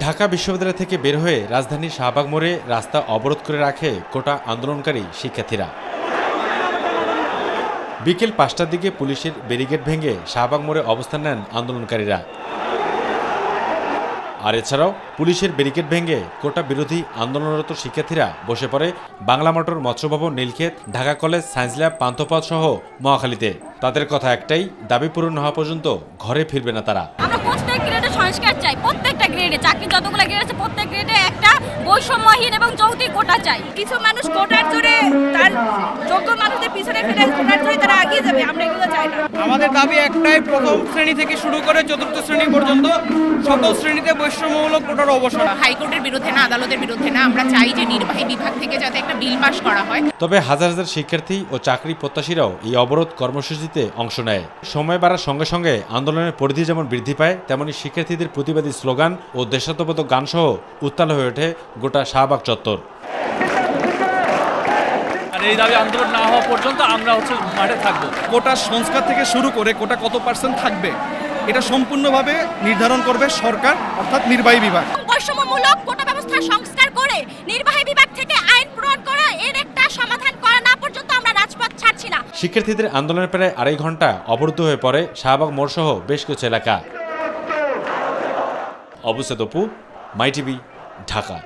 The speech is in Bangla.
ঢাকা বিশ্ববিদ্যালয় থেকে বের হয়ে রাজধানীর শাহবাগ মোড়ে রাস্তা অবরোধ করে রাখে কোটা আন্দোলনকারী শিক্ষার্থীরা। বিকেল ৫টার দিকে পুলিশের ব্যারিকেড ভেঙে শাহবাগ মোড়ে অবস্থান নেন আন্দোলনকারীরা। আর এছাড়াও পুলিশের ব্যারিকেড ভেঙে কোটা বিরোধী আন্দোলনরত শিক্ষার্থীরা বসে পড়ে বাংলা মোটর, মৎস্য ভবন, Nilkhet, Dhaka college, science lab, Panthapath সহ মহাখালীতে। তাদের কথা একটাই, দাবি পূরণ হওয়া পর্যন্ত ঘরে ফিরবে না তারা। আমরা প্রত্যেক গ্রেডে সংস্কার চাই, প্রত্যেকটা গ্রেডে, চাকরি যতগুলো গ্রেড আছে প্রত্যেক গ্রেডে একটা বৈষম্যহীন এবং যৌক্তিক কোটা চাই। কিছু মানুষ কোটার জোরে তার যোগ্য মানুষদের পিছনে ফেলে কোটার জোরে তারা এগিয়ে যাবে, আমরা এগুলো চাই না। আমাদের দাবি একটাই, প্রথম শ্রেণী থেকে শুরু করে চতুর্থ শ্রেণী পর্যন্ত সকল শ্রেণীতে বৈষম্যমূলক কোটার অবসান। হাইকোর্টের বিরুদ্ধে না, আদালতের বিরুদ্ধে না, আমরা চাই যে নির্বাহী বিভাগ থেকে যাতে একটা বিল পাস করা হয়। তবে হাজার হাজার শিক্ষার্থী ও চাকরি প্রত্যাশীরাও এই অবরোধ কর্মসূচিতে অংশ নেয়। সময় বাড়ার সঙ্গে সঙ্গে আন্দোলনের পরিধি যেমন বৃদ্ধি পায়, তেমনি শিক্ষার্থীদের প্রতিবাদী স্লোগান ও দেশাত্মবোধক গানসহ উত্তাল হয়ে ওঠে গোটা শাহবাগ চত্বর। আর এই দাবি আন্দোলন না হওয়া পর্যন্ত আমরা মাঠে থাকবো। কোটা সংস্কার থেকে শুরু করে কোটা কত পার্সেন্ট থাকবে এটা সম্পূর্ণভাবে নির্ধারণ করবে সরকার, অর্থাৎ নির্বাহী বিভাগ। বৈষম্যমূলক কোটা ব্যবস্থা সংস্কার করে নির্বাহী বিভাগ থেকে আইন প্রণয়ন করা, এর একটা সমাধান করা না পর্যন্ত আমরা রাজপথ ছাড়ছি না। শিক্ষার্থীদের আন্দোলনের প্রায় ২.৫ ঘন্টা অবরুদ্ধ হয়ে পড়ে শাহবাগ মোড় সহ বেশ কিছু এলাকা। অবুসেদ অপু, মাই টিভি, ঢাকা।